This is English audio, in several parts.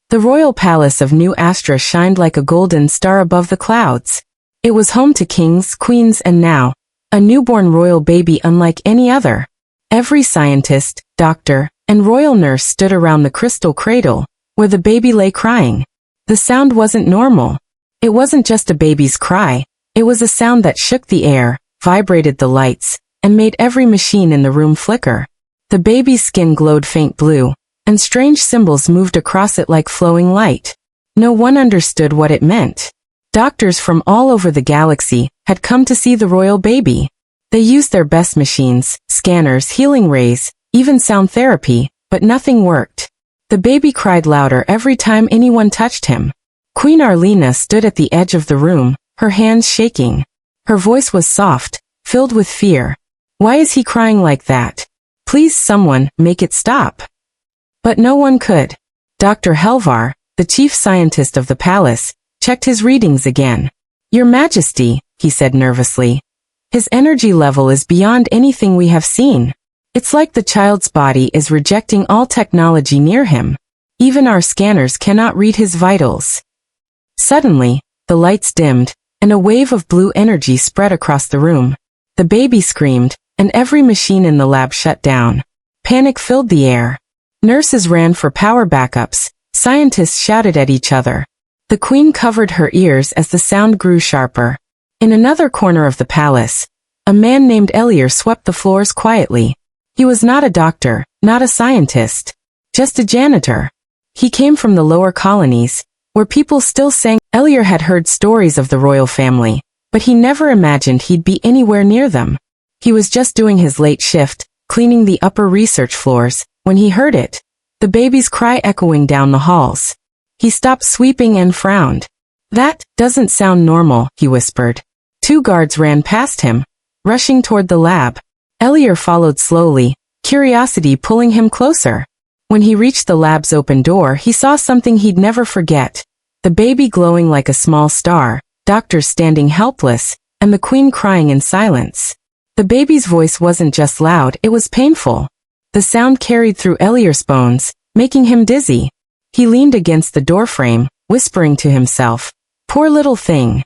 The royal palace of New Astra shined like a golden star above the clouds. It was home to kings, queens, and now, a newborn royal baby unlike any other. Every scientist, doctor, and royal nurse stood around the crystal cradle, where the baby lay crying. The sound wasn't normal. It wasn't just a baby's cry, it was a sound that shook the air, vibrated the lights, and made every machine in the room flicker. The baby's skin glowed faint blue, and strange symbols moved across it like flowing light. No one understood what it meant. Doctors from all over the galaxy had come to see the royal baby. They used their best machines, scanners, healing rays, even sound therapy, but nothing worked. The baby cried louder every time anyone touched him. Queen Arlena stood at the edge of the room, her hands shaking. Her voice was soft, filled with fear. Why is he crying like that? Please someone, make it stop. But no one could. Dr. Helvar, the chief scientist of the palace, checked his readings again. Your Majesty, he said nervously. His energy level is beyond anything we have seen. It's like the child's body is rejecting all technology near him. Even our scanners cannot read his vitals. Suddenly, the lights dimmed, and a wave of blue energy spread across the room. The baby screamed, and every machine in the lab shut down. Panic filled the air. Nurses ran for power backups, scientists shouted at each other. The queen covered her ears as the sound grew sharper. In another corner of the palace, a man named Elier swept the floors quietly. He was not a doctor, not a scientist, just a janitor. He came from the lower colonies, where people still sang. Elier had heard stories of the royal family, but he never imagined he'd be anywhere near them. He was just doing his late shift, cleaning the upper research floors, when he heard it, the baby's cry echoing down the halls. He stopped sweeping and frowned. That doesn't sound normal, he whispered. 2 guards ran past him, rushing toward the lab. Elier followed slowly, curiosity pulling him closer. When he reached the lab's open door, he saw something he'd never forget. The baby glowing like a small star, doctors standing helpless, and the queen crying in silence. The baby's voice wasn't just loud, it was painful. The sound carried through Elier's bones, making him dizzy. He leaned against the doorframe, whispering to himself, "Poor little thing."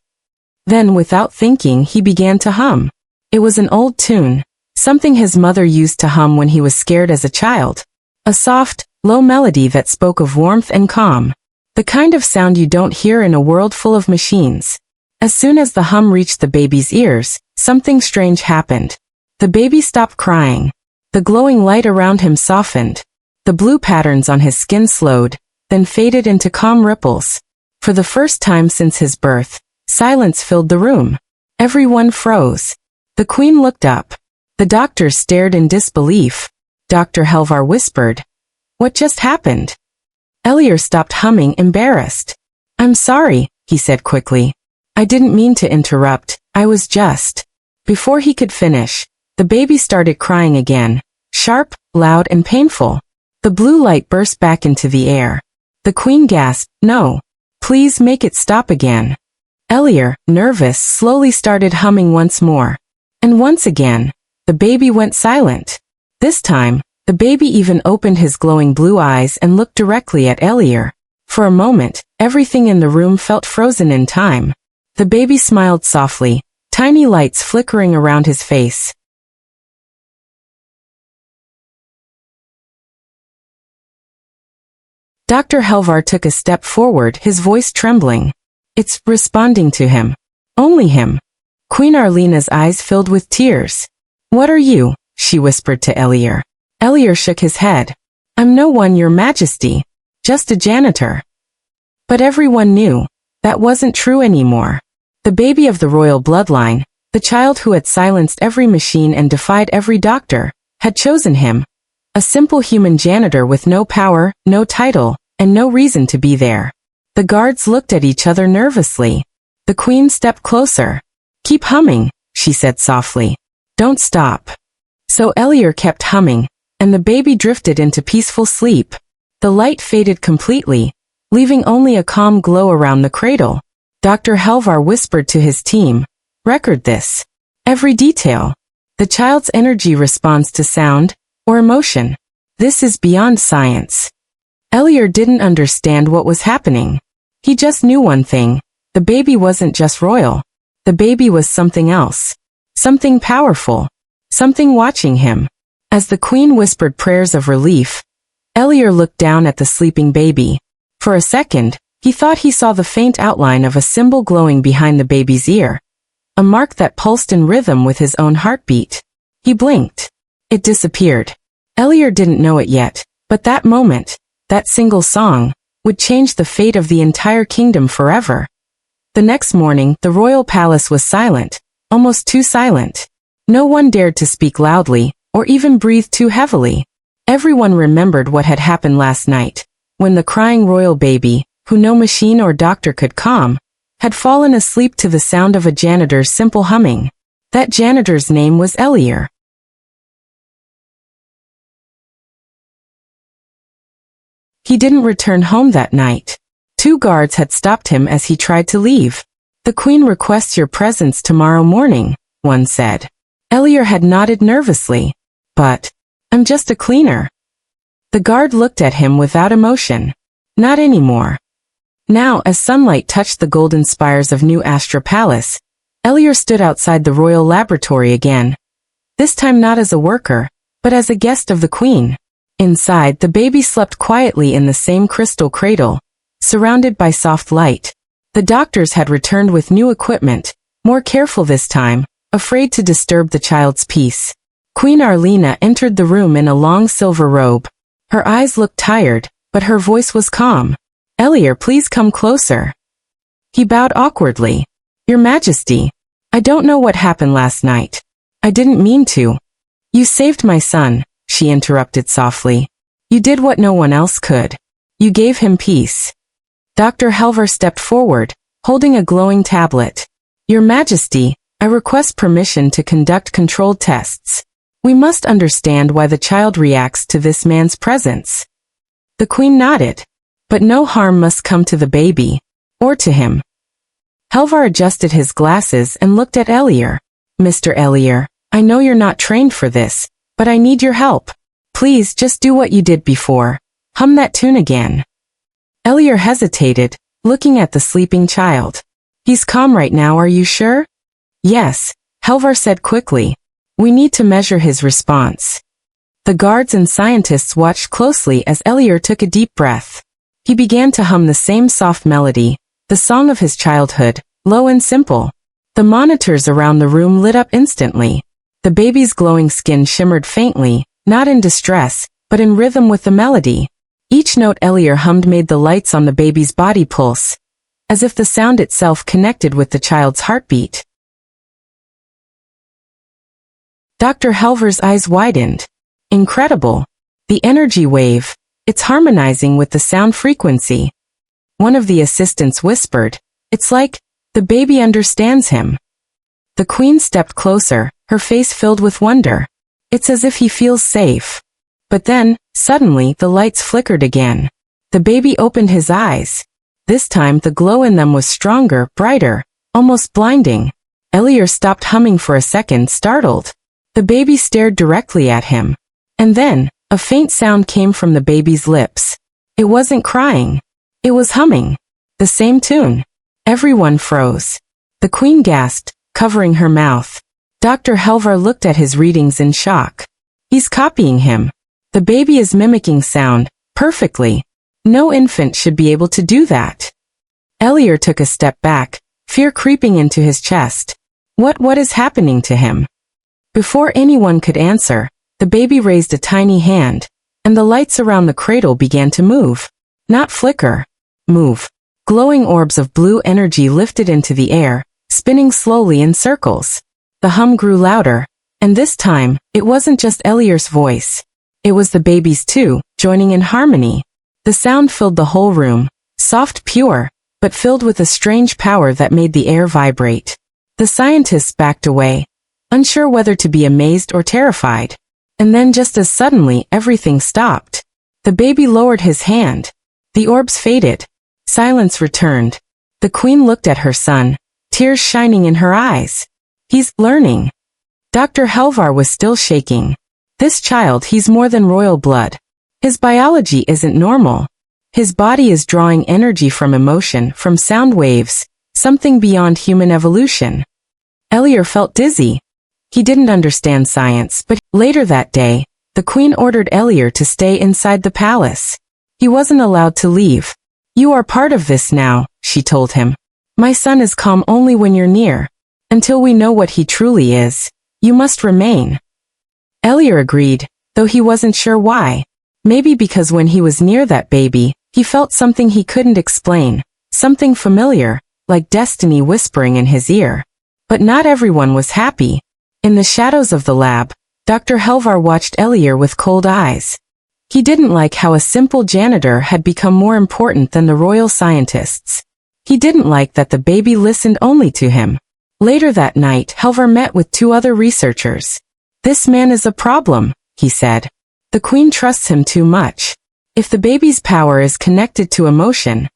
Then, without thinking, he began to hum. It was an old tune, something his mother used to hum when he was scared as a child. A soft, low melody that spoke of warmth and calm. The kind of sound you don't hear in a world full of machines. As soon as the hum reached the baby's ears, something strange happened. The baby stopped crying. The glowing light around him softened. The blue patterns on his skin slowed, then faded into calm ripples. For the first time since his birth, silence filled the room. Everyone froze. The queen looked up. The doctors stared in disbelief. Dr. Helvar whispered, "What just happened?" Elier stopped humming, embarrassed. "I'm sorry," he said quickly. "I didn't mean to interrupt, I was just..." Before he could finish, the baby started crying again, sharp, loud, and painful. The blue light burst back into the air. The queen gasped, "No. Please make it stop again." Elier, nervous, slowly started humming once more. And once again, the baby went silent. This time, the baby even opened his glowing blue eyes and looked directly at Elier. For a moment, everything in the room felt frozen in time. The baby smiled softly, tiny lights flickering around his face. Dr. Helvar took a step forward, his voice trembling. "It's responding to him. Only him." Queen Arlena's eyes filled with tears. "What are you?" she whispered to Elier. Elier shook his head. "I'm no one, Your Majesty. Just a janitor." But everyone knew that wasn't true anymore. The baby of the royal bloodline, the child who had silenced every machine and defied every doctor, had chosen him. A simple human janitor with no power, no title, and no reason to be there. The guards looked at each other nervously. The queen stepped closer. "Keep humming," she said softly. "Don't stop." So Elier kept humming, and the baby drifted into peaceful sleep. The light faded completely, leaving only a calm glow around the cradle. Dr. Helvar whispered to his team, "Record this. Every detail. The child's energy responds to sound or emotion. This is beyond science." Elior didn't understand what was happening. He just knew one thing. The baby wasn't just royal. The baby was something else. Something powerful. Something watching him. As the queen whispered prayers of relief, Elior looked down at the sleeping baby. For a second, he thought he saw the faint outline of a symbol glowing behind the baby's ear. A mark that pulsed in rhythm with his own heartbeat. He blinked. It disappeared. Elior didn't know it yet, but that moment, that single song, would change the fate of the entire kingdom forever. The next morning, the royal palace was silent, almost too silent. No one dared to speak loudly, or even breathe too heavily. Everyone remembered what had happened last night, when the crying royal baby, who no machine or doctor could calm, had fallen asleep to the sound of a janitor's simple humming. That janitor's name was Elior. He didn't return home that night. 2 guards had stopped him as he tried to leave. "The queen requests your presence tomorrow morning," one said. Elior had nodded nervously. "But I'm just a cleaner." The guard looked at him without emotion. Not anymore. Now, as sunlight touched the golden spires of New Astra Palace, Elior stood outside the royal laboratory again. This time not as a worker, but as a guest of the queen. Inside, the baby slept quietly in the same crystal cradle, surrounded by soft light. The doctors had returned with new equipment, more careful this time, afraid to disturb the child's peace. Queen Arlena entered the room in a long silver robe. Her eyes looked tired, but her voice was calm. "Elior, please come closer." He bowed awkwardly. "Your Majesty, I don't know what happened last night. I didn't mean to." "You saved my son," she interrupted softly. "You did what no one else could. You gave him peace." Dr. Helver stepped forward, holding a glowing tablet. "Your Majesty, I request permission to conduct controlled tests. We must understand why the child reacts to this man's presence." The queen nodded. "But no harm must come to the baby, or to him." Helvar adjusted his glasses and looked at Elior. "Mr. Elior, I know you're not trained for this, but I need your help. Please just do what you did before. Hum that tune again." Elior hesitated, looking at the sleeping child. "He's calm right now, are you sure?" "Yes," Helvar said quickly. "We need to measure his response." The guards and scientists watched closely as Elior took a deep breath. He began to hum the same soft melody, the song of his childhood, low and simple. The monitors around the room lit up instantly. The baby's glowing skin shimmered faintly, not in distress, but in rhythm with the melody. Each note Elior hummed made the lights on the baby's body pulse, as if the sound itself connected with the child's heartbeat. Dr. Helver's eyes widened. "Incredible. The energy wave. It's harmonizing with the sound frequency." One of the assistants whispered, "It's like the baby understands him." The queen stepped closer, her face filled with wonder. "It's as if he feels safe." But then, suddenly, the lights flickered again. The baby opened his eyes. This time the glow in them was stronger, brighter, almost blinding. Elior stopped humming for a second, startled. The baby stared directly at him. And then, a faint sound came from the baby's lips. It wasn't crying. It was humming. The same tune. Everyone froze. The queen gasped, covering her mouth. Dr. Helvar looked at his readings in shock. "He's copying him. The baby is mimicking sound, perfectly. No infant should be able to do that." Elior took a step back, fear creeping into his chest. What is happening to him? Before anyone could answer, the baby raised a tiny hand, and the lights around the cradle began to move. Not flicker. Move. Glowing orbs of blue energy lifted into the air, spinning slowly in circles. The hum grew louder, and this time, it wasn't just Elior's voice. It was the baby's too, joining in harmony. The sound filled the whole room, soft, pure, but filled with a strange power that made the air vibrate. The scientists backed away, unsure whether to be amazed or terrified. And then just as suddenly, everything stopped. The baby lowered his hand. The orbs faded. Silence returned. The queen looked at her son, tears shining in her eyes. "He's learning." Dr. Helvar was still shaking. "This child, he's more than royal blood. His biology isn't normal. His body is drawing energy from emotion, from sound waves, something beyond human evolution. Elier felt dizzy. He didn't understand science, but later that day, the queen ordered Elier to stay inside the palace. He wasn't allowed to leave. "You are part of this now," she told him. "My son is calm only when you're near. Until we know what he truly is, you must remain." Elier agreed, though he wasn't sure why. Maybe because when he was near that baby, he felt something he couldn't explain, something familiar, like destiny whispering in his ear. But not everyone was happy. In the shadows of the lab, Dr. Helvar watched Elier with cold eyes. He didn't like how a simple janitor had become more important than the royal scientists. He didn't like that the baby listened only to him. Later that night, Helvar met with 2 other researchers. "This man is a problem," he said. "The queen trusts him too much. If the baby's power is connected to emotion,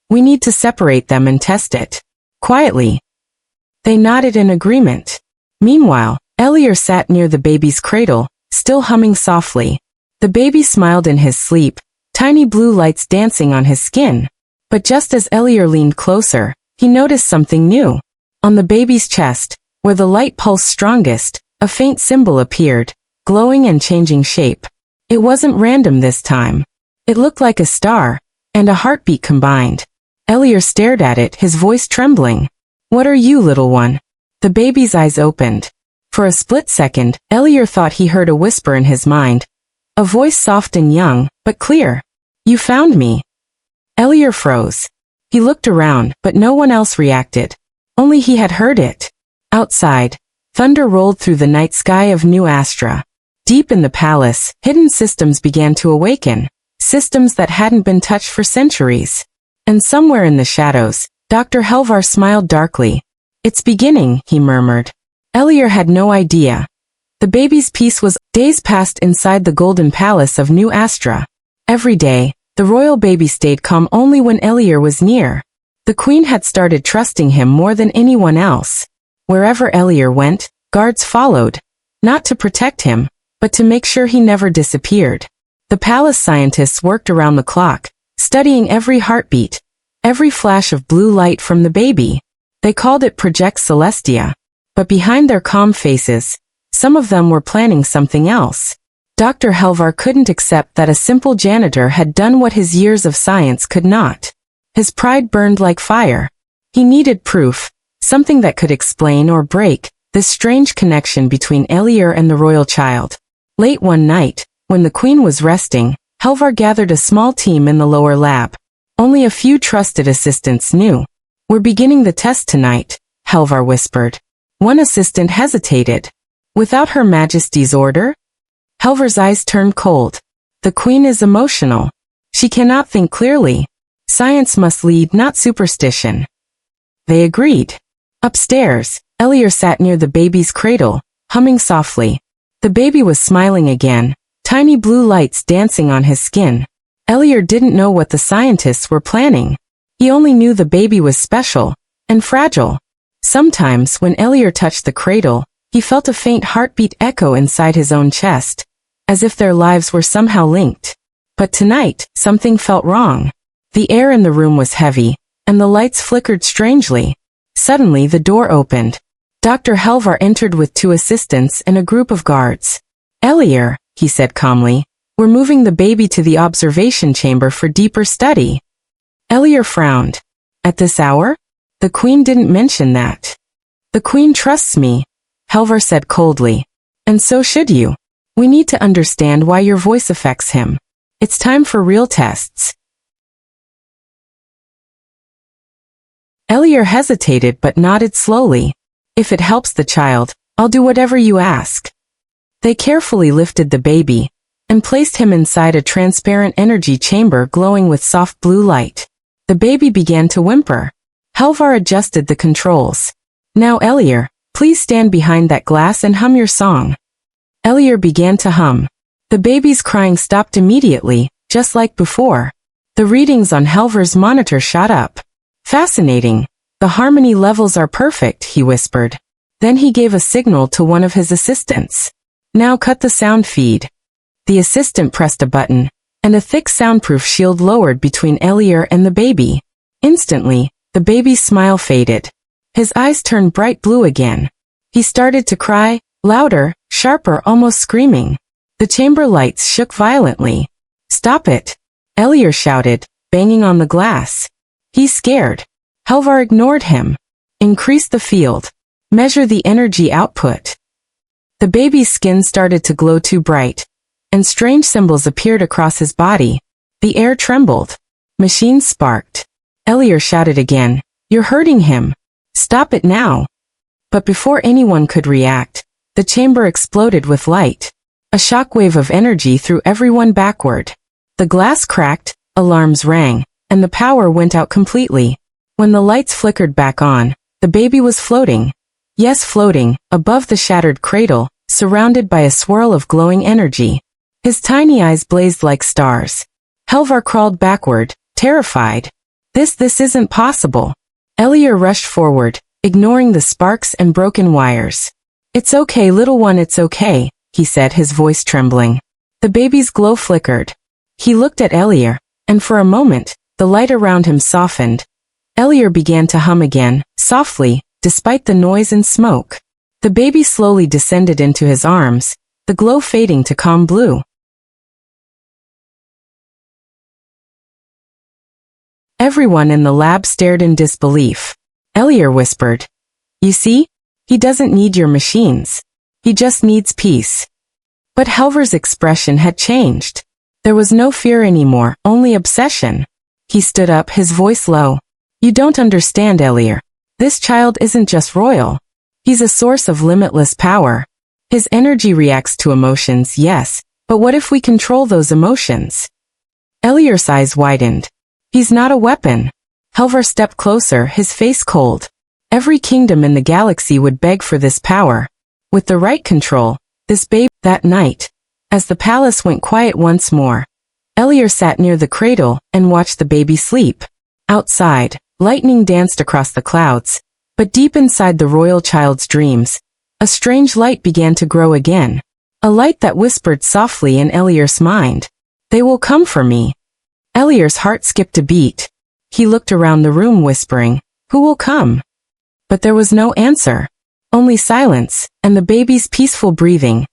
we need to separate them and test it." Quietly, they nodded in agreement. Meanwhile, Elier sat near the baby's cradle, still humming softly. The baby smiled in his sleep, tiny blue lights dancing on his skin. But just as Elier leaned closer, he noticed something new. On the baby's chest, where the light pulsed strongest, a faint symbol appeared, glowing and changing shape. It wasn't random this time. It looked like a star and a heartbeat combined. Elier stared at it, his voice trembling. "What are you, little one?" The baby's eyes opened. For a split second, Elier thought he heard a whisper in his mind. A voice soft and young, but clear. "You found me." Elier froze. He looked around, but no one else reacted. Only he had heard it. Outside, thunder rolled through the night sky of New Astra. Deep in the palace, hidden systems began to awaken, systems that hadn't been touched for centuries. And somewhere in the shadows, Dr. Helvar smiled darkly. "It's beginning," he murmured. Elier had no idea. The baby's peace was. Days passed inside the golden palace of New Astra. Every day, the royal baby stayed calm only when Elier was near. The queen had started trusting him more than anyone else. Wherever Elier went, guards followed. Not to protect him, but to make sure he never disappeared. The palace scientists worked around the clock, studying every heartbeat, every flash of blue light from the baby. They called it Project Celestia. But behind their calm faces, some of them were planning something else. Dr. Helvar couldn't accept that a simple janitor had done what his years of science could not. His pride burned like fire. He needed proof, something that could explain or break this strange connection between Elier and the royal child. Late one night, when the queen was resting, Helvar gathered a small team in the lower lab. Only a few trusted assistants knew. "We're beginning the test tonight," Helvar whispered. One assistant hesitated. "Without Her Majesty's order?" Helvar's eyes turned cold. "The queen is emotional. She cannot think clearly. Science must lead, not superstition." They agreed. Upstairs, Elier sat near the baby's cradle, humming softly. The baby was smiling again, tiny blue lights dancing on his skin. Elier didn't know what the scientists were planning. He only knew the baby was special and fragile. Sometimes, when Elier touched the cradle, he felt a faint heartbeat echo inside his own chest, as if their lives were somehow linked. But tonight, something felt wrong. The air in the room was heavy, and the lights flickered strangely. Suddenly, the door opened. Dr. Helvar entered with 2 assistants and a group of guards. "Elier," he said calmly, "we're moving the baby to the observation chamber for deeper study." Elier frowned. "At this hour? The queen didn't mention that." "The queen trusts me," Helvar said coldly. "And so should you. We need to understand why your voice affects him. It's time for real tests." Elier hesitated but nodded slowly. "If it helps the child, I'll do whatever you ask." They carefully lifted the baby and placed him inside a transparent energy chamber glowing with soft blue light. The baby began to whimper. Helvar adjusted the controls. "Now Elier, please stand behind that glass and hum your song." Elier began to hum. The baby's crying stopped immediately, just like before. The readings on Helvar's monitor shot up. "Fascinating. The harmony levels are perfect," he whispered. Then he gave a signal to one of his assistants. "Now cut the sound feed." The assistant pressed a button, and a thick soundproof shield lowered between Elier and the baby. Instantly, the baby's smile faded. His eyes turned bright blue again. He started to cry, louder, sharper, almost screaming. The chamber lights shook violently. "Stop it!" Elier shouted, banging on the glass. "He's scared." Helvar ignored him. "Increase the field. Measure the energy output." The baby's skin started to glow too bright, and strange symbols appeared across his body. The air trembled. Machines sparked. Elier shouted again, "You're hurting him. Stop it now." But before anyone could react, the chamber exploded with light. A shockwave of energy threw everyone backward. The glass cracked, alarms rang, and the power went out completely. When the lights flickered back on, the baby was floating. Yes, floating, above the shattered cradle, surrounded by a swirl of glowing energy. His tiny eyes blazed like stars. Helvar crawled backward, terrified. This isn't possible." Elier rushed forward, ignoring the sparks and broken wires. "It's okay, little one, it's okay," he said, his voice trembling. The baby's glow flickered. He looked at Elier, and for a moment, the light around him softened. Elier began to hum again, softly, despite the noise and smoke. The baby slowly descended into his arms, the glow fading to calm blue. Everyone in the lab stared in disbelief. Elier whispered, "You see? He doesn't need your machines. He just needs peace." But Helvar's expression had changed. There was no fear anymore, only obsession. He stood up, his voice low. "You don't understand, Elier. This child isn't just royal. He's a source of limitless power. His energy reacts to emotions, yes, but what if we control those emotions?" Elier's eyes widened. "He's not a weapon." Helvar stepped closer, his face cold. Every kingdom in the galaxy would beg for this power. With the right control, this babe. That night, as the palace went quiet once more, Elier sat near the cradle and watched the baby sleep. Outside, lightning danced across the clouds, but deep inside the royal child's dreams, a strange light began to grow again. A light that whispered softly in Elier's mind, "They will come for me." Elier's heart skipped a beat. He looked around the room whispering, "Who will come?" But there was no answer. Only silence, and the baby's peaceful breathing.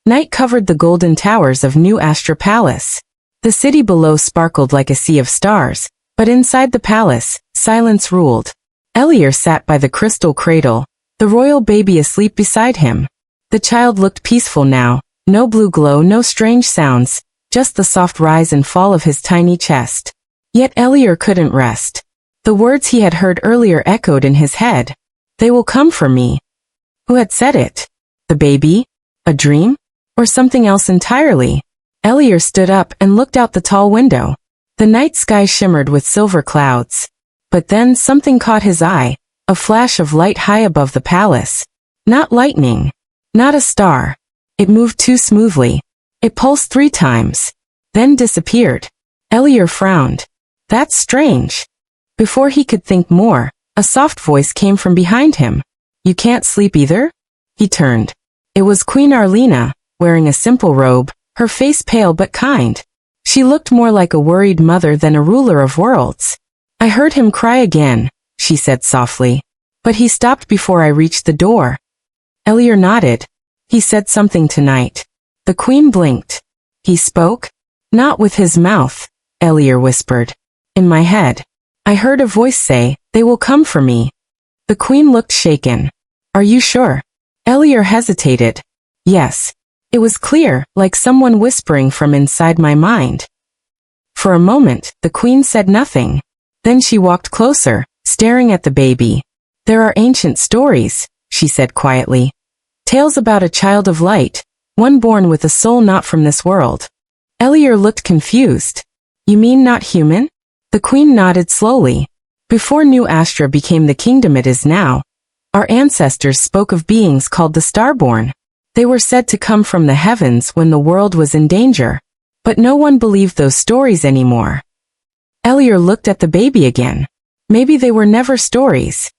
Night covered the golden towers of New Astra Palace. The city below sparkled like a sea of stars, but inside the palace, silence ruled. Elier sat by the crystal cradle, the royal baby asleep beside him. The child looked peaceful now, no blue glow, no strange sounds, just the soft rise and fall of his tiny chest. Yet Elier couldn't rest. The words he had heard earlier echoed in his head. "They will come for me." Who had said it? The baby? A dream? Or something else entirely? Elier stood up and looked out the tall window. The night sky shimmered with silver clouds. But then something caught his eye, a flash of light high above the palace. Not lightning. Not a star. It moved too smoothly. It pulsed 3 times. Then disappeared. Elier frowned. "That's strange." Before he could think more, a soft voice came from behind him. "You can't sleep either?" He turned. It was Queen Arlena, wearing a simple robe, her face pale but kind. She looked more like a worried mother than a ruler of worlds. "I heard him cry again," she said softly. "But he stopped before I reached the door." Elier nodded. "He said something tonight." The queen blinked. "He spoke?" "Not with his mouth," Elier whispered. "In my head. I heard a voice say, 'They will come for me.'" The queen looked shaken. "Are you sure?" Elier hesitated. "Yes. It was clear, like someone whispering from inside my mind." For a moment, the queen said nothing. Then she walked closer, staring at the baby. "There are ancient stories," she said quietly. "Tales about a child of light, one born with a soul not from this world." Elier looked confused. "You mean not human?" The queen nodded slowly. "Before New Astra became the kingdom it is now, our ancestors spoke of beings called the Starborn. They were said to come from the heavens when the world was in danger. But no one believed those stories anymore." Elier looked at the baby again. Maybe they were never stories.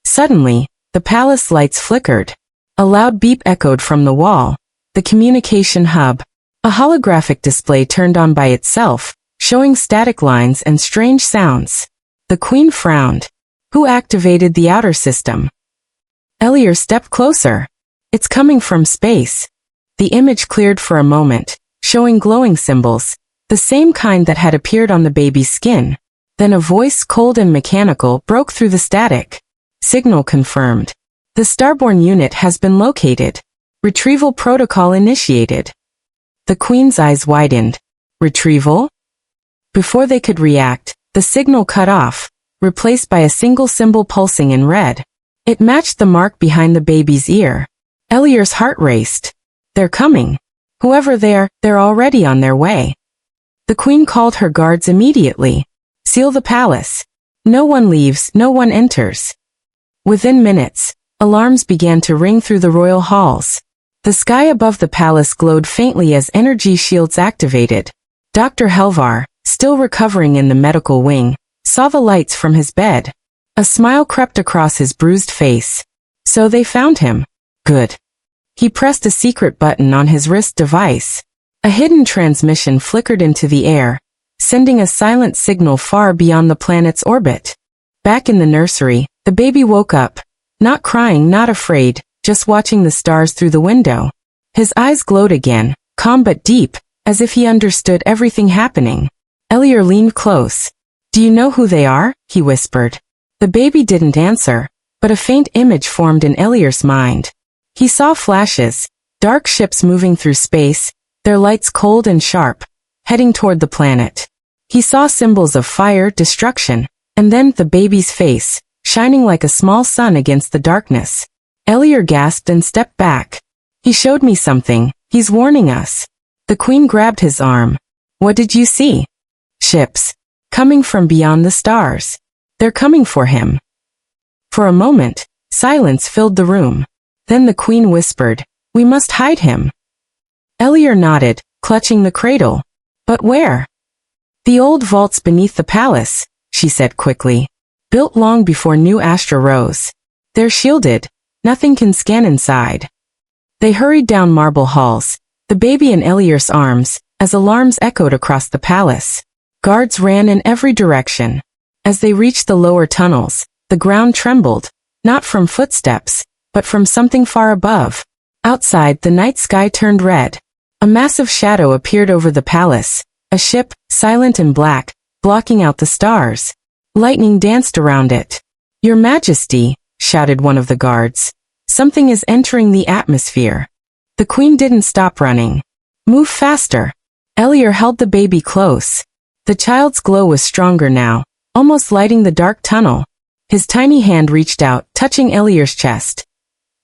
Suddenly, the palace lights flickered. A loud beep echoed from the wall. The communication hub. A holographic display turned on by itself, showing static lines and strange sounds. The queen frowned. Who activated the outer system? Elior stepped closer. It's coming from space. The image cleared for a moment, showing glowing symbols, the same kind that had appeared on the baby's skin. Then a voice, cold and mechanical, broke through the static. Signal confirmed. The Starborn unit has been located. Retrieval protocol initiated. The queen's eyes widened. Retrieval? Before they could react, the signal cut off, replaced by a single symbol pulsing in red. It matched the mark behind the baby's ear. Elior's heart raced. They're coming. Whoever they're already on their way. The queen called her guards immediately. Seal the palace. No one leaves, no one enters. Within minutes, alarms began to ring through the royal halls. The sky above the palace glowed faintly as energy shields activated. Dr. Helvar, still recovering in the medical wing, saw the lights from his bed. A smile crept across his bruised face. So they found him. Good. He pressed a secret button on his wrist device. A hidden transmission flickered into the air, sending a silent signal far beyond the planet's orbit. Back in the nursery, the baby woke up, not crying, not afraid, just watching the stars through the window. His eyes glowed again, calm but deep, as if he understood everything happening. Elior leaned close. Do you know who they are? He whispered. The baby didn't answer, but a faint image formed in Elior's mind. He saw flashes, dark ships moving through space, their lights cold and sharp, heading toward the planet. He saw symbols of fire, destruction, and then the baby's face, shining like a small sun against the darkness. Elior gasped and stepped back. He showed me something. He's warning us. The queen grabbed his arm. What did you see? Ships. Coming from beyond the stars. They're coming for him. For a moment, silence filled the room. Then the queen whispered, we must hide him. Elior nodded, clutching the cradle. But where? The old vaults beneath the palace, she said quickly. Built long before new Astra rose. They're shielded. Nothing can scan inside. They hurried down marble halls, the baby in Elior's arms, as alarms echoed across the palace. Guards ran in every direction. As they reached the lower tunnels, the ground trembled, not from footsteps, but from something far above. Outside, the night sky turned red. A massive shadow appeared over the palace, a ship, silent and black, blocking out the stars. Lightning danced around it. Your Majesty, shouted one of the guards. Something is entering the atmosphere. The queen didn't stop running. Move faster. Elior held the baby close. The child's glow was stronger now, almost lighting the dark tunnel. His tiny hand reached out, touching Elior's chest.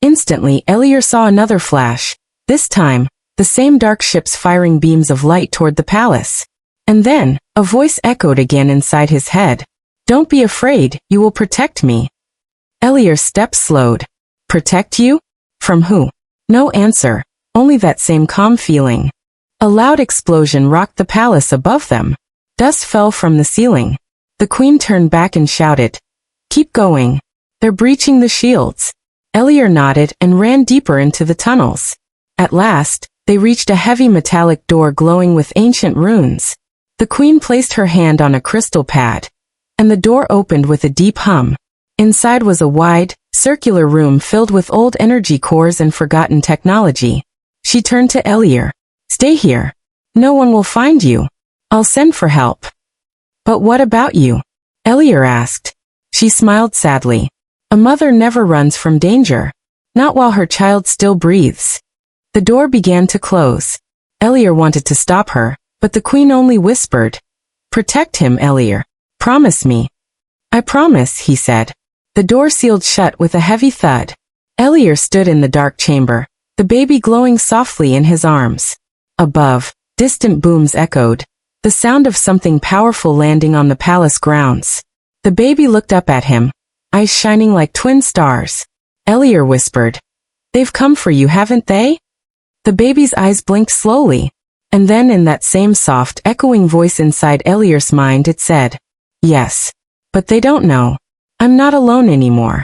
Instantly, Elior saw another flash. This time, the same dark ships firing beams of light toward the palace. And then, a voice echoed again inside his head. Don't be afraid, you will protect me. Elior's steps slowed. Protect you? From who? No answer, only that same calm feeling. A loud explosion rocked the palace above them. Dust fell from the ceiling. The queen turned back and shouted, keep going. They're breaching the shields. Elior nodded and ran deeper into the tunnels. At last, they reached a heavy metallic door glowing with ancient runes. The queen placed her hand on a crystal pad, and the door opened with a deep hum. Inside was a wide, circular room filled with old energy cores and forgotten technology. She turned to Elior. Stay here. No one will find you. I'll send for help. But what about you? Elior asked. She smiled sadly. A mother never runs from danger. Not while her child still breathes. The door began to close. Elior wanted to stop her, but the queen only whispered. Protect him, Elior. Promise me. I promise, he said. The door sealed shut with a heavy thud. Elior stood in the dark chamber, the baby glowing softly in his arms. Above, distant booms echoed, the sound of something powerful landing on the palace grounds. The baby looked up at him, eyes shining like twin stars. Elior whispered, they've come for you, haven't they? The baby's eyes blinked slowly, and then in that same soft, echoing voice inside Elior's mind it said, yes, but they don't know. I'm not alone anymore.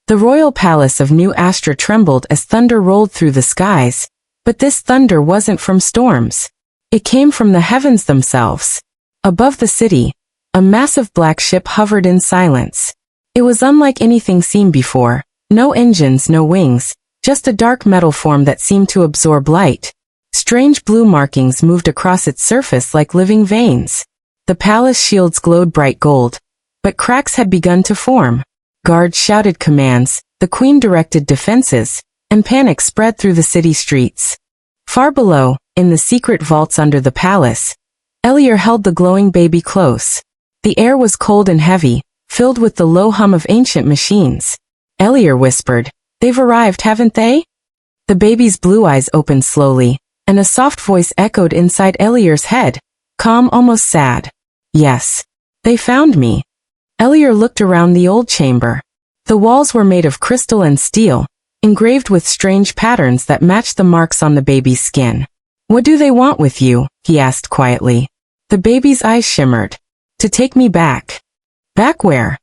The royal palace of New Astra trembled as thunder rolled through the skies. But this thunder wasn't from storms. It came from the heavens themselves. Above the city, a massive black ship hovered in silence. It was unlike anything seen before. No engines, no wings, just a dark metal form that seemed to absorb light. Strange blue markings moved across its surface like living veins. The palace shields glowed bright gold, but cracks had begun to form. Guards shouted commands, the queen directed defenses, and panic spread through the city streets. Far below, in the secret vaults under the palace, Elier held the glowing baby close. The air was cold and heavy, filled with the low hum of ancient machines. Elier whispered, "They've arrived, haven't they?" The baby's blue eyes opened slowly, and a soft voice echoed inside Elier's head, calm, almost sad. "Yes. They found me." Elier looked around the old chamber. The walls were made of crystal and steel, engraved with strange patterns that matched the marks on the baby's skin. "What do they want with you?" he asked quietly. The baby's eyes shimmered. "To take me back." "Back where?"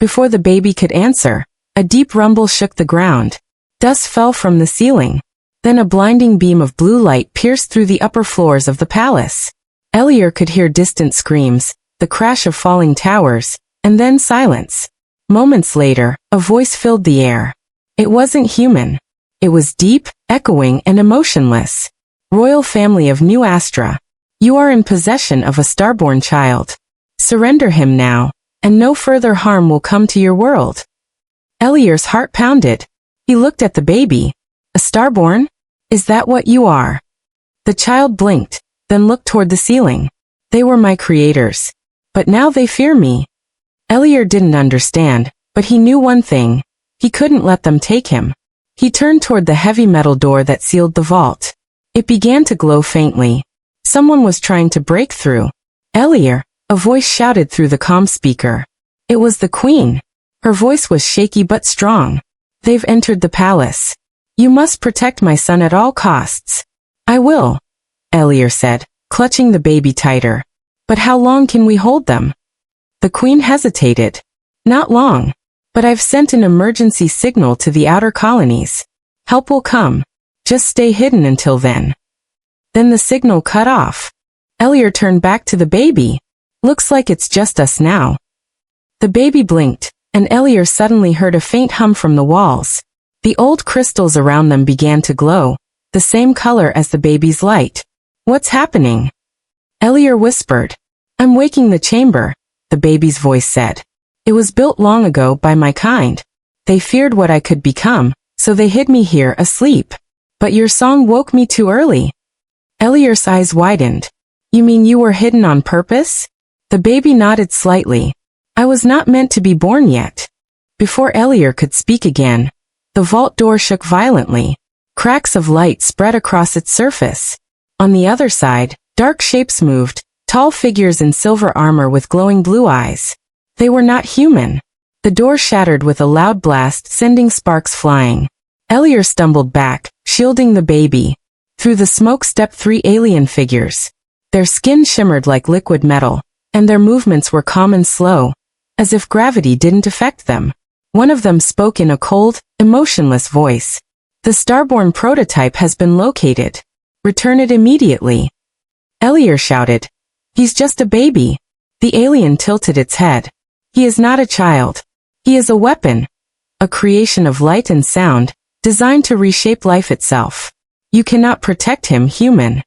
Before the baby could answer, a deep rumble shook the ground. Dust fell from the ceiling. Then a blinding beam of blue light pierced through the upper floors of the palace. Elier could hear distant screams, the crash of falling towers, and then silence. Moments later, a voice filled the air. It wasn't human. It was deep, echoing, and emotionless. "Royal family of New Astra, you are in possession of a starborn child. Surrender him now, and no further harm will come to your world." Elier's heart pounded. He looked at the baby. "A starborn? Is that what you are?" The child blinked, then looked toward the ceiling. "They were my creators. But now they fear me." Elier didn't understand, but he knew one thing. He couldn't let them take him. He turned toward the heavy metal door that sealed the vault. It began to glow faintly. Someone was trying to break through. "Elier," a voice shouted through the comm speaker. It was the queen. Her voice was shaky but strong. "They've entered the palace. You must protect my son at all costs." "I will," Elier said, clutching the baby tighter. "But how long can we hold them?" The queen hesitated. "Not long. But I've sent an emergency signal to the outer colonies. Help will come. Just stay hidden until then." Then the signal cut off. Elier turned back to the baby. "Looks like it's just us now." The baby blinked, and Elier suddenly heard a faint hum from the walls. The old crystals around them began to glow, the same color as the baby's light. "What's happening?" Elier whispered. "I'm waking the chamber," the baby's voice said. "It was built long ago by my kind. They feared what I could become, so they hid me here asleep. But your song woke me too early." Elier's eyes widened. "You mean you were hidden on purpose?" The baby nodded slightly. "I was not meant to be born yet." Before Elier could speak again, the vault door shook violently. Cracks of light spread across its surface. On the other side, dark shapes moved, tall figures in silver armor with glowing blue eyes. They were not human. The door shattered with a loud blast, sending sparks flying. Elier stumbled back, shielding the baby. Through the smoke stepped 3 alien figures. Their skin shimmered like liquid metal, and their movements were calm and slow, as if gravity didn't affect them. One of them spoke in a cold, emotionless voice. "The starborn prototype has been located. Return it immediately." Elier shouted. "He's just a baby." The alien tilted its head. "He is not a child. He is a weapon. A creation of light and sound, designed to reshape life itself. You cannot protect him, human."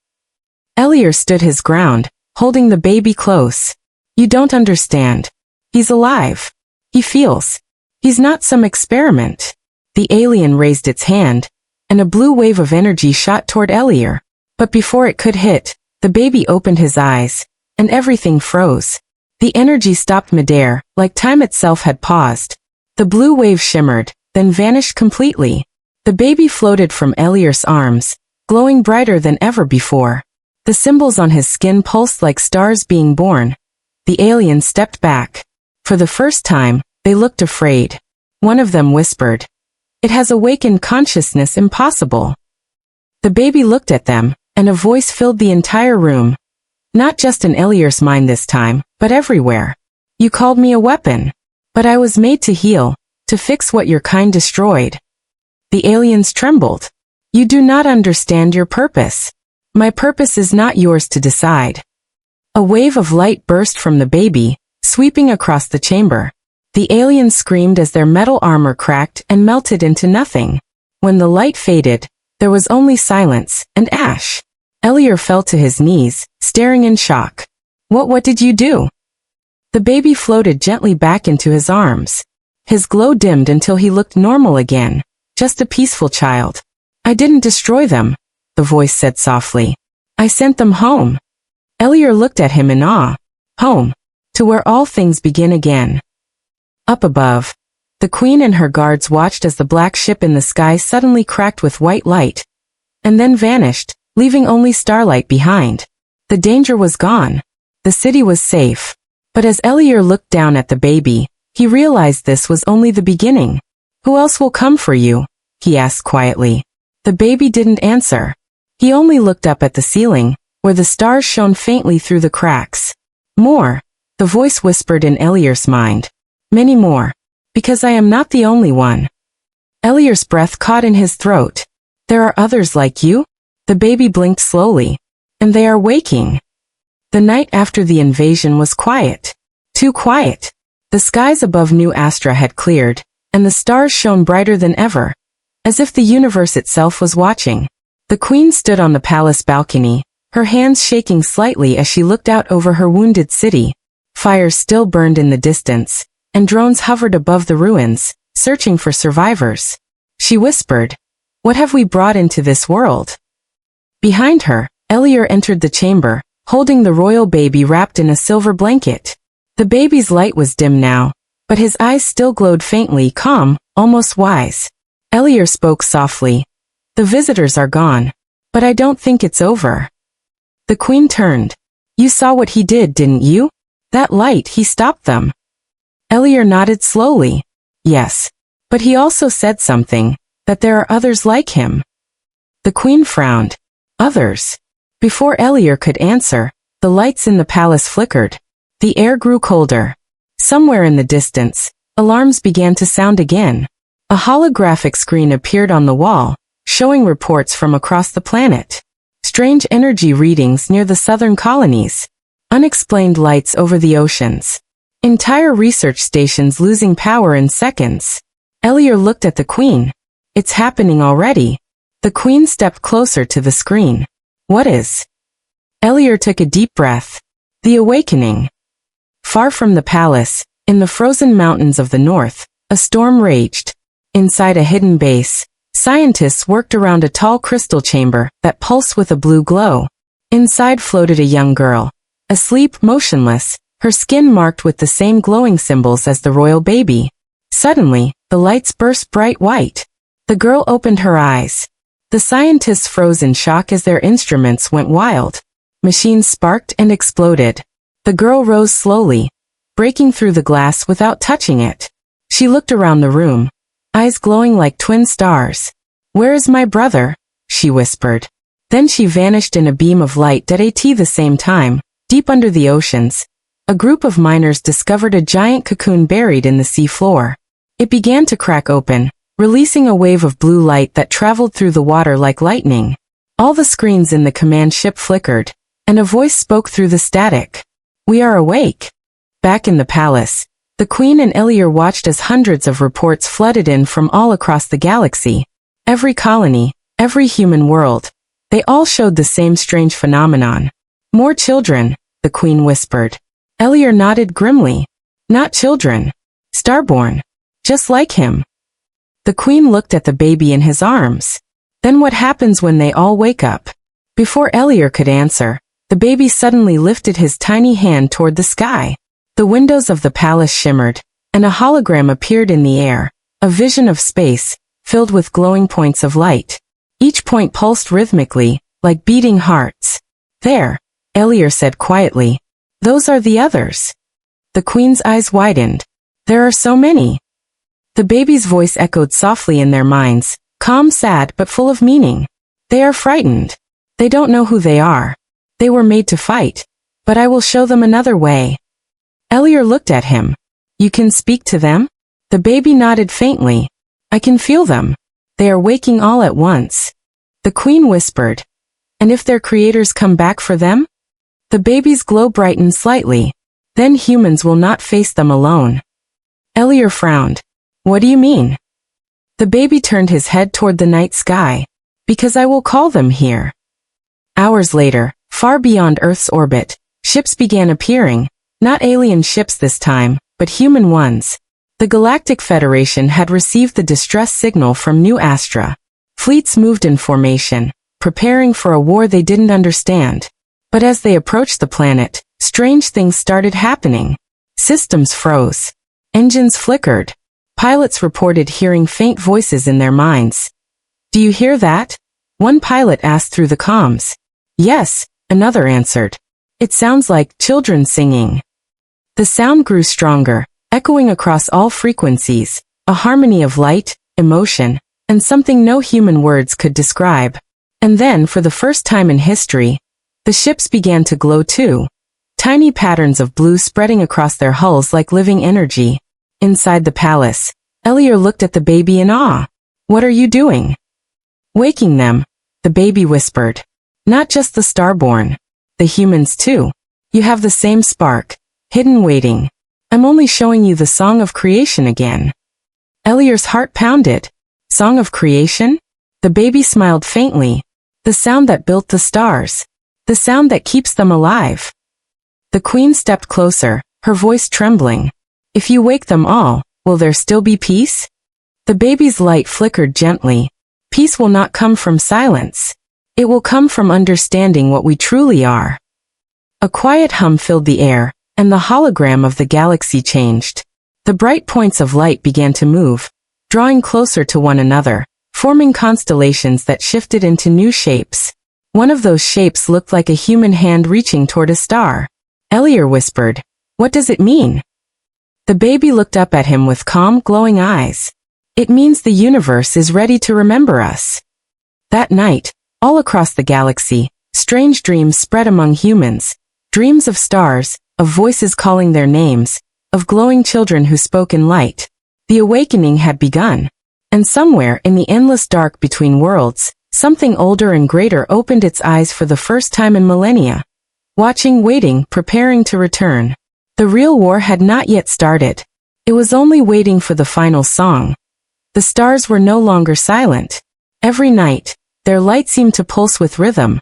Elier stood his ground, holding the baby close. "You don't understand. He's alive. He feels. He's not some experiment." The alien raised its hand, and a blue wave of energy shot toward Elier. But before it could hit, the baby opened his eyes, and everything froze. The energy stopped midair, like time itself had paused. The blue wave shimmered, then vanished completely. The baby floated from Elier's arms, glowing brighter than ever before. The symbols on his skin pulsed like stars being born. The alien stepped back. For the first time, they looked afraid. One of them whispered, "It has awakened consciousness impossible." The baby looked at them, and a voice filled the entire room. Not just in Elier's mind this time, but everywhere. "You called me a weapon. But I was made to heal, to fix what your kind destroyed." The aliens trembled. You do not understand your purpose. My purpose is not yours to decide. A wave of light burst from the baby, sweeping across the chamber. The aliens screamed as their metal armor cracked and melted into nothing. When the light faded, there was only silence and ash. Elior fell to his knees, staring in shock. What did you do? The baby floated gently back into his arms. His glow dimmed until he looked normal again, just a peaceful child. I didn't destroy them, the voice said softly. I sent them home. Elior looked at him in awe. Home. To where all things begin again. Up above, the queen and her guards watched as the black ship in the sky suddenly cracked with white light, and then vanished, leaving only starlight behind. The danger was gone. The city was safe. But as Elior looked down at the baby, he realized this was only the beginning. Who else will come for you? He asked quietly. The baby didn't answer. He only looked up at the ceiling, where the stars shone faintly through the cracks. More, the voice whispered in Elior's mind. Many more. Because I am not the only one. Elior's breath caught in his throat. There are others like you? The baby blinked slowly. And they are waking. The night after the invasion was quiet. Too quiet. The skies above New Astra had cleared, and the stars shone brighter than ever, as if the universe itself was watching. The queen stood on the palace balcony, her hands shaking slightly as she looked out over her wounded city. Fires still burned in the distance, and drones hovered above the ruins, searching for survivors. She whispered, "What have we brought into this world?" Behind her, Elior entered the chamber, holding the royal baby wrapped in a silver blanket. The baby's light was dim now, but his eyes still glowed faintly, calm, almost wise. Elior spoke softly. The visitors are gone, but I don't think it's over. The queen turned. You saw what he did, didn't you? That light, he stopped them. Elior nodded slowly. Yes. But he also said something, that there are others like him. The queen frowned. Others. Before Elior could answer, the lights in the palace flickered. The air grew colder. Somewhere in the distance, alarms began to sound again. A holographic screen appeared on the wall, showing reports from across the planet. Strange energy readings near the southern colonies. Unexplained lights over the oceans. Entire research stations losing power in seconds. Elior looked at the queen. It's happening already. The queen stepped closer to the screen. What is? Elior took a deep breath. The awakening. Far from the palace, in the frozen mountains of the north, a storm raged. Inside a hidden base, scientists worked around a tall crystal chamber that pulsed with a blue glow. Inside floated a young girl, asleep, motionless, her skin marked with the same glowing symbols as the royal baby. Suddenly, the lights burst bright white. The girl opened her eyes. The scientists froze in shock as their instruments went wild. Machines sparked and exploded. The girl rose slowly, breaking through the glass without touching it. She looked around the room, eyes glowing like twin stars. Where is my brother? She whispered. Then she vanished in a beam of light. At the same time, deep under the oceans, a group of miners discovered a giant cocoon buried in the sea floor. It began to crack open, releasing a wave of blue light that traveled through the water like lightning. All the screens in the command ship flickered, and a voice spoke through the static. We are awake. Back in the palace, the queen and Elior watched as hundreds of reports flooded in from all across the galaxy. Every colony, every human world. They all showed the same strange phenomenon. More children, the queen whispered. Elior nodded grimly. Not children. Starborn. Just like him. The queen looked at the baby in his arms. Then what happens when they all wake up? Before Elior could answer, the baby suddenly lifted his tiny hand toward the sky. The windows of the palace shimmered, and a hologram appeared in the air, a vision of space, filled with glowing points of light. Each point pulsed rhythmically, like beating hearts. There, Elior said quietly. Those are the others. The queen's eyes widened. There are so many. The baby's voice echoed softly in their minds, calm, sad, but full of meaning. They are frightened. They don't know who they are. They were made to fight, but I will show them another way. Elior looked at him. You can speak to them? The baby nodded faintly. I can feel them. They are waking all at once. The queen whispered. And if their creators come back for them? The baby's glow brightened slightly. Then humans will not face them alone. Elior frowned. What do you mean? The baby turned his head toward the night sky. Because I will call them here. Hours later, far beyond Earth's orbit, ships began appearing, not alien ships this time, but human ones. The Galactic Federation had received the distress signal from New Astra. Fleets moved in formation, preparing for a war they didn't understand. But as they approached the planet, strange things started happening. Systems froze. Engines flickered. Pilots reported hearing faint voices in their minds. Do you hear that? One pilot asked through the comms. Yes, another answered. It sounds like children singing. The sound grew stronger, echoing across all frequencies, a harmony of light, emotion, and something no human words could describe. And then, for the first time in history, the ships began to glow too. Tiny patterns of blue spreading across their hulls like living energy. Inside the palace, Elior looked at the baby in awe. What are you doing? Waking them, the baby whispered. Not just the starborn. The humans too. You have the same spark, hidden waiting. I'm only showing you the song of creation again. Elior's heart pounded. Song of creation? The baby smiled faintly. The sound that built the stars. The sound that keeps them alive. The queen stepped closer, her voice trembling. If you wake them all, will there still be peace? The baby's light flickered gently. Peace will not come from silence. It will come from understanding what we truly are. A quiet hum filled the air, and the hologram of the galaxy changed. The bright points of light began to move, drawing closer to one another, forming constellations that shifted into new shapes. One of those shapes looked like a human hand reaching toward a star. Elior whispered, "What does it mean?" The baby looked up at him with calm, glowing eyes. It means the universe is ready to remember us. That night, all across the galaxy, strange dreams spread among humans. Dreams of stars, of voices calling their names, of glowing children who spoke in light. The awakening had begun. And somewhere in the endless dark between worlds, something older and greater opened its eyes for the first time in millennia. Watching, waiting, preparing to return. The real war had not yet started. It was only waiting for the final song. The stars were no longer silent. Every night, their light seemed to pulse with rhythm.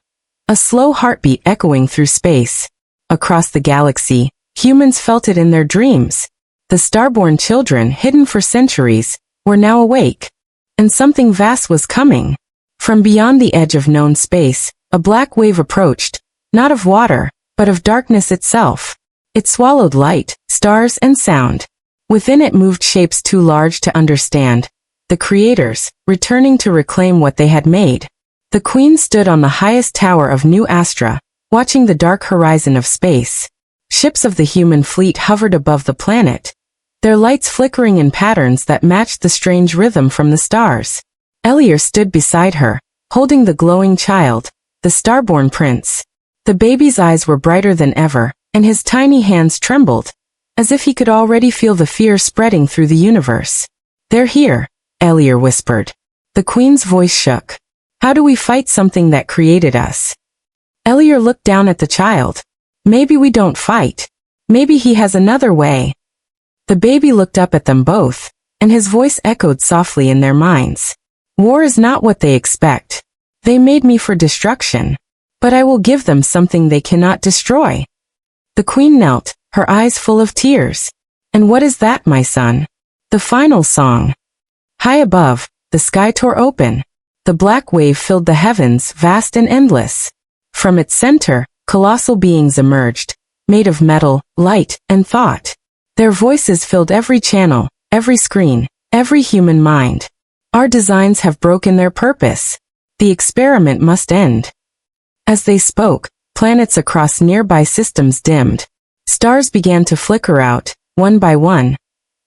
A slow heartbeat echoing through space. Across the galaxy, humans felt it in their dreams. The starborn children, hidden for centuries, were now awake. And something vast was coming. From beyond the edge of known space, a black wave approached, not of water, but of darkness itself. It swallowed light, stars, and sound. Within it moved shapes too large to understand. The creators, returning to reclaim what they had made. The queen stood on the highest tower of New Astra, watching the dark horizon of space. Ships of the human fleet hovered above the planet, their lights flickering in patterns that matched the strange rhythm from the stars. Elior stood beside her, holding the glowing child, the starborn prince. The baby's eyes were brighter than ever, and his tiny hands trembled, as if he could already feel the fear spreading through the universe. "They're here," Elior whispered. The queen's voice shook. "How do we fight something that created us?" Elior looked down at the child. "Maybe we don't fight. Maybe he has another way." The baby looked up at them both, and his voice echoed softly in their minds. "War is not what they expect. They made me for destruction. But I will give them something they cannot destroy." The queen knelt, her eyes full of tears. "And what is that, my son?" "The final song." High above, the sky tore open. The black wave filled the heavens, vast and endless. From its center, colossal beings emerged, made of metal, light, and thought. Their voices filled every channel, every screen, every human mind. "Our designs have broken their purpose. The experiment must end." As they spoke, planets across nearby systems dimmed. Stars began to flicker out, one by one,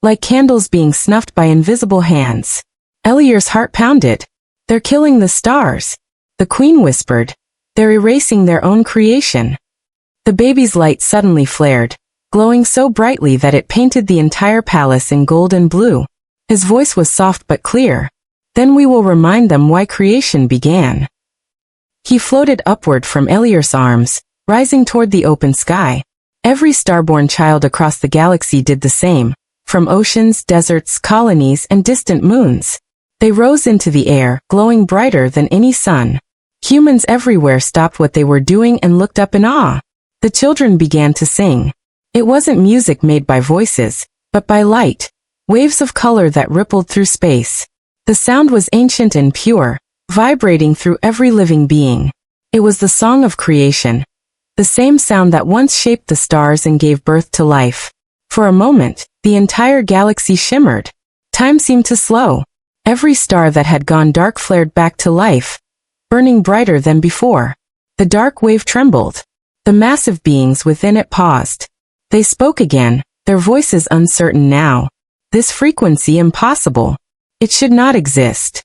like candles being snuffed by invisible hands. Elior's heart pounded. "They're killing the stars," the queen whispered. "They're erasing their own creation." The baby's light suddenly flared, glowing so brightly that it painted the entire palace in gold and blue. His voice was soft but clear. "Then we will remind them why creation began." He floated upward from Elior's arms, rising toward the open sky. Every starborn child across the galaxy did the same, from oceans, deserts, colonies, and distant moons. They rose into the air, glowing brighter than any sun. Humans everywhere stopped what they were doing and looked up in awe. The children began to sing. It wasn't music made by voices, but by light, waves of color that rippled through space. The sound was ancient and pure, vibrating through every living being. It was the song of creation, the same sound that once shaped the stars and gave birth to life. For a moment, the entire galaxy shimmered. Time seemed to slow. Every star that had gone dark flared back to life, burning brighter than before. The dark wave trembled. The massive beings within it paused. They spoke again, their voices uncertain now. This frequency impossible. It should not exist.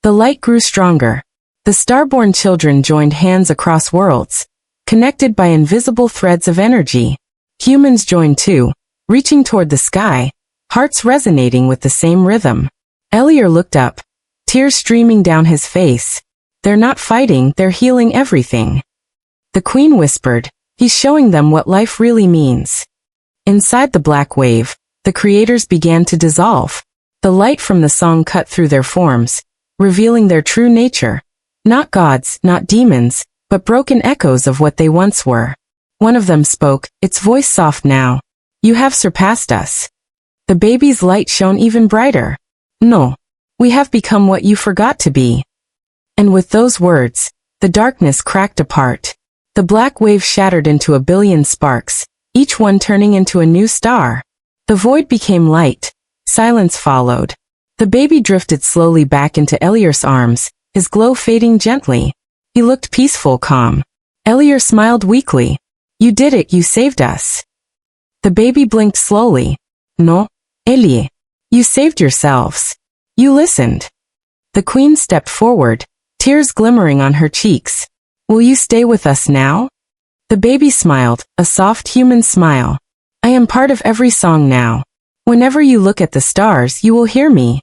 The light grew stronger. The starborn children joined hands across worlds, connected by invisible threads of energy. Humans joined too, reaching toward the sky, hearts resonating with the same rhythm. Elior looked up, tears streaming down his face. They're not fighting, they're healing everything. The queen whispered, he's showing them what life really means. Inside the black wave, the creators began to dissolve. The light from the song cut through their forms, revealing their true nature. Not gods, not demons, but broken echoes of what they once were. One of them spoke, its voice soft now. You have surpassed us. The baby's light shone even brighter. No. We have become what you forgot to be. And with those words, the darkness cracked apart. The black wave shattered into a billion sparks, each one turning into a new star. The void became light. Silence followed. The baby drifted slowly back into Elior's arms, his glow fading gently. He looked peaceful, calm. Elior smiled weakly. You did it, you saved us. The baby blinked slowly. No, Elie. You saved yourselves. You listened. The queen stepped forward, tears glimmering on her cheeks. Will you stay with us now? The baby smiled, a soft human smile. I am part of every song now. Whenever you look at the stars, you will hear me.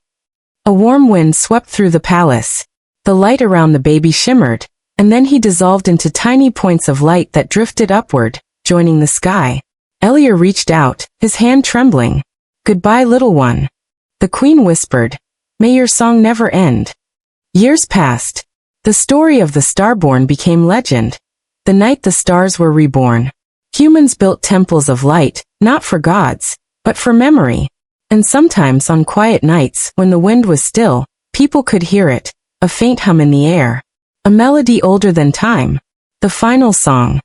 A warm wind swept through the palace. The light around the baby shimmered, and then he dissolved into tiny points of light that drifted upward, joining the sky. Elior reached out, his hand trembling. Goodbye, little one. The queen whispered, may your song never end. Years passed. The story of the starborn became legend. The night the stars were reborn. Humans built temples of light, not for gods, but for memory. And sometimes on quiet nights, when the wind was still, people could hear it, a faint hum in the air. A melody older than time. The final song.